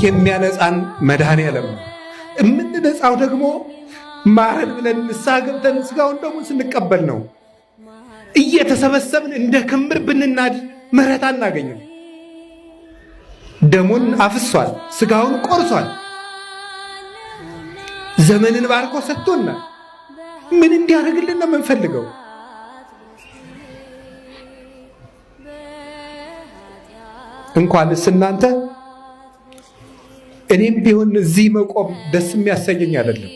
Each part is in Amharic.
የሚያነጻን መድኃኔዓለም ነው። የምንነጻው ደግሞ ማረን ብለን ንስሐ ገብተን ስጋውን ደግሞ ስንቀበል ነው። እየተሰበሰብን እንደ ክምር ብንናድ ምሕረት አናገኝም። ደሙን አፍሷል፣ ስጋውን ቆርሷል፣ ዘመንን ባርኮ ሰጥቶናል። ምን እንዲያደርግልን ነው የምንፈልገው? እንኳንስ እናንተ እኔም ቢሆን እዚህ መቆም ደስ የሚያሰኘኝ አይደለም።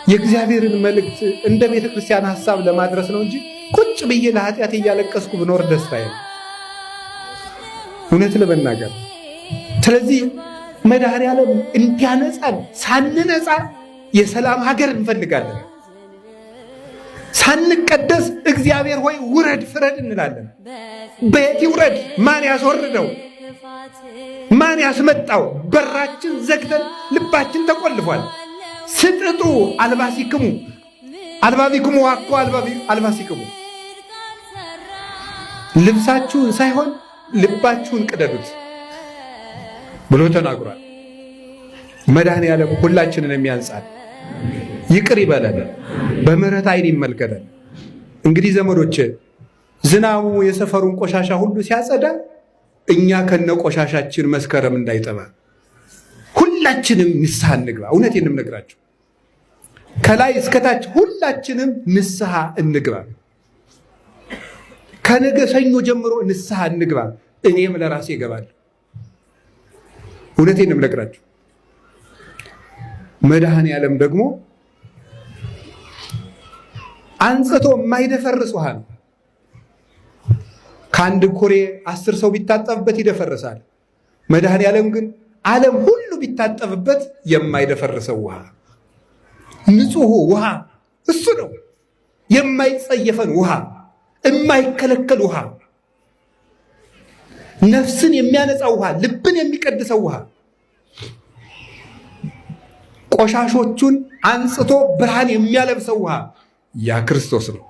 የእግዚአብሔርን መልእክት እንደ ቤተ ክርስቲያን ሐሳብ ለማድረስ ነው እንጂ ቁጭ ብዬ ለኃጢአት እያለቀስኩ ብኖር ደስታዬ ነው፣ እውነት ለመናገር። ስለዚህ መድኃኔዓለም እንዲያነጻን ሳንነጻ የሰላም ሀገር እንፈልጋለን። ሳንቀደስ እግዚአብሔር ሆይ ውረድ ፍረድ እንላለን። በየት ይውረድ? ማን ያስወርደው? ማን ያስመጣው? በራችን ዘግተን ልባችን ተቆልፏል። ስጥጡ አልባሲክሙ አልባቢክሙ ዋኮ አልባሲክሙ፣ ልብሳችሁን ሳይሆን ልባችሁን ቅደዱት ብሎ ተናግሯል። መድኃኔዓለም ሁላችንን የሚያንጻን ይቅር ይበለን፣ በምህረት ዓይን ይመልከተን። እንግዲህ ዘመዶች ዝናቡ የሰፈሩን ቆሻሻ ሁሉ ሲያጸዳ እኛ ከነ ቆሻሻችን መስከረም እንዳይጠባ ሁላችንም ንስሐ እንግባ። እውነቴን ነው የምነግራችሁ፣ ከላይ እስከታች ሁላችንም ንስሐ እንግባ። ከነገ ሰኞ ጀምሮ ንስሐ እንግባ። እኔም ለራሴ እገባለሁ። እውነቴን ነው የምነግራችሁ። መድኃኔዓለም ደግሞ አንጽቶ የማይደፈርስ ውሃ ነው። ከአንድ ኩሬ 10 ሰው ቢታጠብበት ይደፈርሳል። መድኃኔዓለም ግን ዓለም ሁሉ ቢታጠብበት የማይደፈርሰው ውሃ፣ ንጹሕ ውሃ እሱ ነው። የማይጸየፈን ውሃ፣ የማይከለከል ውሃ፣ ነፍስን የሚያነጻው ውሃ፣ ልብን የሚቀድሰው ውሃ፣ ቆሻሾቹን አንጽቶ ብርሃን የሚያለብሰው ውሃ ያ ክርስቶስ ነው።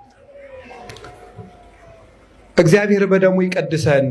እግዚአብሔር በደሙ ይቀድሰን።